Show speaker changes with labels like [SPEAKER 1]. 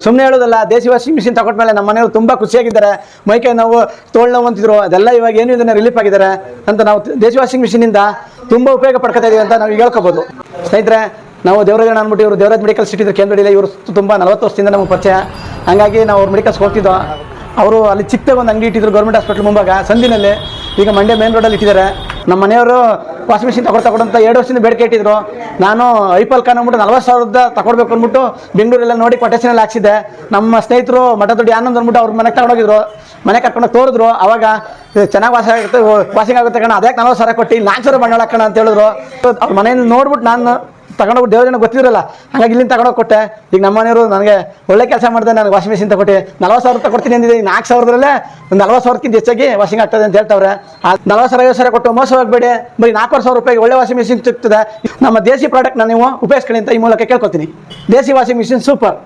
[SPEAKER 1] ಸುಮ್ಮನೆ ಹೇಳೋದಲ್ಲ, ದೇಸಿ washing machine ತಗೊಂಡ್ಮೇಲೆ ನಮ್ಮ ಮನೆಯವರು ತುಂಬ ಖುಷಿಯಾಗಿದ್ದಾರೆ. ಮೈಕೈ ನೋವು, ತೋಳು ನೋವು ಅಂತಿದ್ರು, ಅದೆಲ್ಲ ಇವಾಗ ಏನು ಇದನ್ನ ರಿಲೀಫ್ ಆಗಿದ್ದಾರೆ ಅಂತ ನಾವು ದೇಸಿ ವಾಷಿಂಗ್ ಮಿಷಿನಿಂದ ತುಂಬ ಉಪಯೋಗ ಪಡ್ಕೊತಾ ಇದೀವಿ ಅಂತ ನಾವು ಹೇಳ್ಕೋಬೋದು. ಸ್ನೇಹಿತರೆ, ನಾವು ದೇವರಾಜ ಅಂದ್ಬಿಟ್ಟು ಇವರು ದೇವರಾಜ್ ಮೆಡಿಕಲ್ ಸಿಟಿ ಕೇಂದ್ರಡಿಲ್ಲ. ಇವರು ತುಂಬ 40 ವರ್ಷದಿಂದ ನಮಗೆ ಪರಿಚಯ. ಹಾಗಾಗಿ ನಾವು ಅವ್ರ ಮೆಡಿಕಲ್ಸ್ಗೆ ಹೋಗ್ತಿದ್ದೋ. ಅವರು ಅಲ್ಲಿ ಚಿಕ್ಕದಾಗ ಒಂದು ಅಂಗಡಿ ಇಟ್ಟಿದ್ರು ಗೌರ್ಮೆಂಟ್ ಹಾಸ್ಪಿಟಲ್ ಮುಂಭಾಗ ಸಂದಿನಲ್ಲಿ. ಈಗ ಮಂಡ್ಯ ಮೇನ್ ರೋಡಲ್ಲಿ ಇಟ್ಟಿದ್ದಾರೆ. ನಮ್ಮ ಮನೆಯವರು ವಾಷಿಂಗ್ ಮಿಷಿನ್ ತಗೊಳ್ತಾ 2 ವರ್ಷದಿಂದ ಬೇಡಿಕೆ ಇಟ್ಟಿದ್ರು. ನಾನು ಐಪಲ್ ಕಾನ್ ಅಂದ್ಬಿಟ್ಟು 40,000 ತಗೊಳ್ಬೇಕು ಅಂದ್ಬಿಟ್ಟು ಬೆಂಗಳೂರೆಲ್ಲ ನೋಡಿ ಕೊಟೇಶನಲ್ಲಿ ಹಾಕ್ಸಿದ್ದೆ. ನಮ್ಮ ಸ್ನೇಹಿತರು ಮಠದೊಡ್ಡಿ ಆನಂದ್ ಅಂದ್ಬಿಟ್ಟು ಅವ್ರ ಮನೆಗೆ ತಗೊಂಡೋಗಿದ್ರು. ಮನೆ ಕರ್ಕೊಂಡು ತೋರಿದ್ರು. ಅವಾಗ ಚೆನ್ನಾಗಿ ವಾಷಿಂಗ್ ಆಗುತ್ತೆ ಕಣ, ಅದಕ್ಕೆ 40,000 ಕೊಟ್ಟು 4,000 ಬಂಡವಾಳ ಹಾಕೋಣ ಅಂತ ಹೇಳಿದ್ರು. ಅವ್ರ ಮನೆಯಿಂದ ನೋಡ್ಬಿಟ್ಟು ನಾನು ತಗೊಂಡೋಗಿ ದೇವ್ರ ಜನಕ್ಕೆ ಗೊತ್ತಿರಲ್ಲ, ಹಾಗಾಗಿ ಇಲ್ಲಿಂದ ತಗೊಂಡೋಗಿ ಕೊಟ್ಟೆ. ಈಗ ನಮ್ಮ ಮನೆಯವರು ನನಗೆ ಒಳ್ಳೆ ಕೆಲಸ ಮಾಡಿದೆ. ನನಗೆ ವಾಷಿಂಗ್ ಮಿಷಿನ್ ತಗೊಟ್ಟು 40,000 ತಗೊಡ್ತೀನಿ ಅಂದಿದೆ. 4,000 ಒಂದು 40,000ಕ್ಕಿಂತ ಹೆಚ್ಚಾಗಿ ವಾಷಿಂಗ್ ಆಗ್ತದೆ ಅಂತ ಹೇಳ್ತವ್ರೆ. 40,000 ಕೊಟ್ಟು ಮೋಸ ಹೋಗಬೇಡಿ. ಬರೀ 4,000 ರೂಪಾಯಿಗೆ ಒಳ್ಳೆ ವಾಷಿಂಗ್ ಮಿಷಿನ್ ಸಿಗ್ತದೆ. ನಮ್ಮ ದೇಸಿ ಪ್ರಾಡಕ್ಟ್ನ ನೀವು ಉಪಯೋಗಿಸ್ಕೊಳ್ಳಿ ಅಂತ ಈ ಮೂಲಕ ಕೇಳ್ಕೊತೀನಿ. ದೇಸಿ ವಾಷಿಂಗ್ ಮಿಷಿನ್ ಸೂಪರ್.